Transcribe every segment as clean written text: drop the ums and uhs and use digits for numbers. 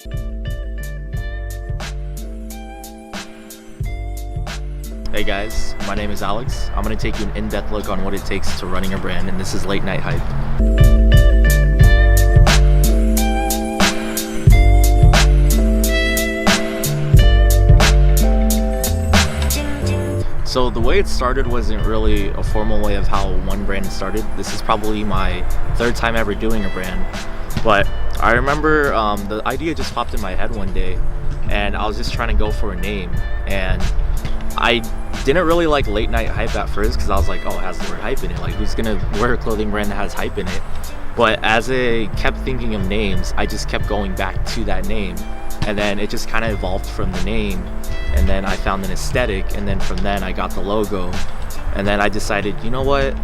Hey guys, my name is Alex. I'm going to take you an in-depth look on what it takes to running a brand, and this is Late Night Hype. So the way it started wasn't really a formal way of how one brand started. This is probably my third time ever doing a brand. But I remember the idea just popped in my head one day, and I was just trying to go for a name. And I didn't really like Late Night Hype at first because I was like, oh, it has the word hype in it. Like, who's gonna wear a clothing brand that has hype in it? But as I kept thinking of names, I just kept going back to that name. And then it just kind of evolved from the name. And then I found an aesthetic. And then from then I got the logo. And then I decided, you know what?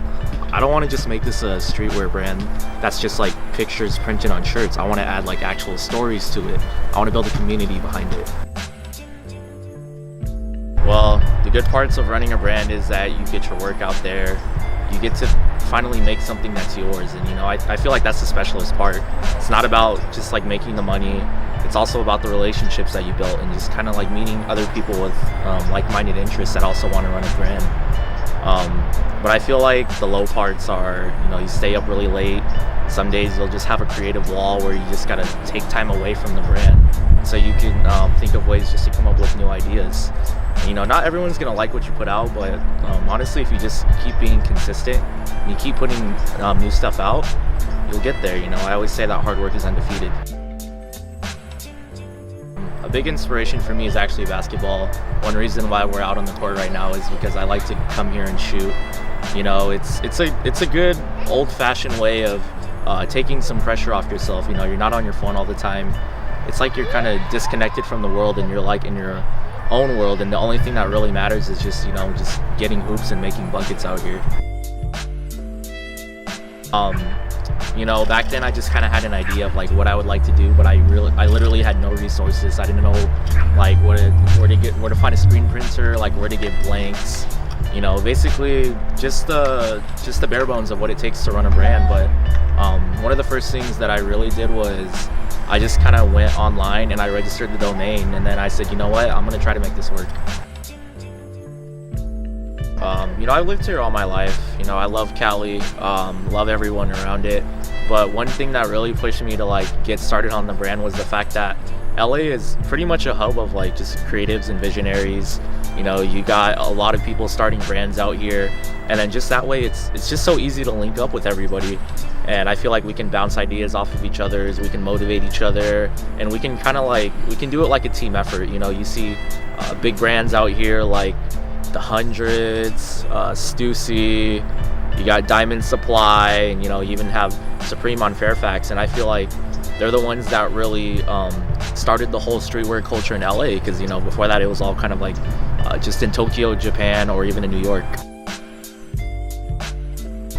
I don't want to just make this a streetwear brand that's just like pictures printed on shirts. I want to add like actual stories to it. I want to build a community behind it. Well, the good parts of running a brand is that you get your work out there. You get to finally make something that's yours. And you know, I feel like that's the specialist part. It's not about just like making the money. It's also about the relationships that you built and just kind of like meeting other people with like-minded interests that also want to run a brand. But I feel like the low parts are, you know, you stay up really late. Some days you'll just have a creative wall where you just gotta take time away from the brand so you can think of ways just to come up with new ideas. And, you know, not everyone's gonna like what you put out, but honestly, if you just keep being consistent and you keep putting new stuff out, you'll get there. You know, I always say that hard work is undefeated. A big inspiration for me is actually basketball. One reason why we're out on the court right now is because I like to come here and shoot. You know, it's a good old-fashioned way of taking some pressure off yourself. You know, you're not on your phone all the time. It's like you're kind of disconnected from the world and you're like in your own world, and the only thing that really matters is just, you know, just getting hoops and making buckets out here. You know, back then I just kind of had an idea of like what I would like to do, but I literally had no resources. I didn't know like where to find a screen printer, like where to get blanks. You know, basically just the bare bones of what it takes to run a brand. But one of the first things that I really did was I just kind of went online and I registered the domain, and then I said, you know what, I'm gonna try to make this work. You know, I lived here all my life. You know, I love Cali, love everyone around it. But one thing that really pushed me to like get started on the brand was the fact that LA is pretty much a hub of like just creatives and visionaries. You know, you got a lot of people starting brands out here, and then just that way it's just so easy to link up with everybody. And I feel like we can bounce ideas off of each other's, we can motivate each other, and we can kind of like, we can do it like a team effort. You know, you see big brands out here like the Hundreds, Stussy, you got Diamond Supply, and you know, you even have Supreme on Fairfax. And I feel like they're the ones that really started the whole streetwear culture in LA, because you know, before that it was all kind of like just in Tokyo, Japan, or even in New York.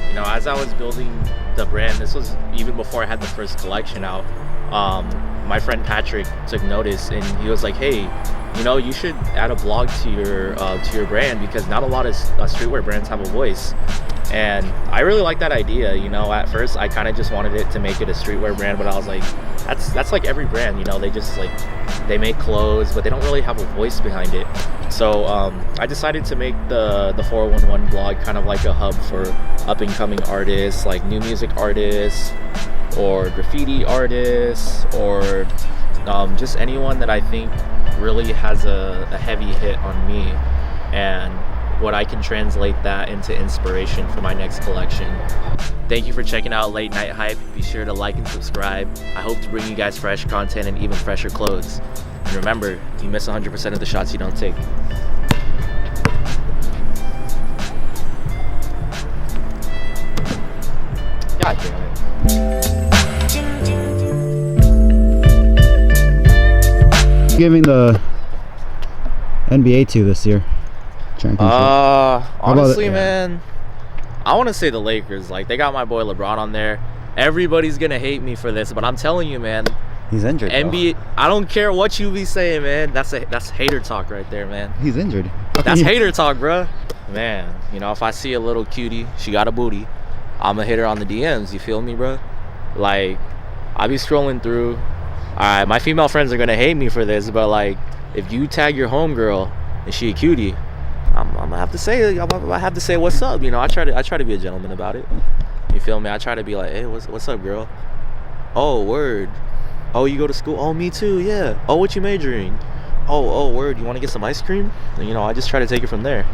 You know, as I was building the brand, this was even before I had the first collection out, my friend Patrick took notice and he was like, hey, you know, you should add a blog to your brand, because not a lot of streetwear brands have a voice. And I really like that idea. You know, at first I kind of just wanted it to make it a streetwear brand, but I was like, that's like every brand, you know, they just like, they make clothes, but they don't really have a voice behind it. So I decided to make the 411 blog kind of like a hub for up and coming artists, like new music artists or graffiti artists, or just anyone that I think really has a heavy hit on me, and what I can translate that into inspiration for my next collection. Thank you for checking out Late Night Hype. Be sure to like and subscribe. I hope to bring you guys fresh content and even fresher clothes. And remember, you miss 100% of the shots you don't take. God damn it. Giving the NBA to this year? Honestly, man, I want to say the Lakers. Like, they got my boy LeBron on there. Everybody's gonna hate me for this, but I'm telling you, man, he's injured. NBA, I don't care what you be saying, man. That's hater talk right there, man. He's injured. That's hater talk, bruh. Man, you know, if I see a little cutie, she got a booty, I'ma hit her on the DMs. You feel me, bruh? Like, I be scrolling through, My female friends are gonna hate me for this, but like, if you tag your homegirl and she a cutie, I'm gonna have to say what's up. You know, I try to be a gentleman about it. You feel me? I try to be like, hey, what's up, girl? Oh, word. Oh, you go to school? Oh, me too. Yeah. Oh, what you majoring? Oh, word. You want to get some ice cream? You know, I just try to take it from there.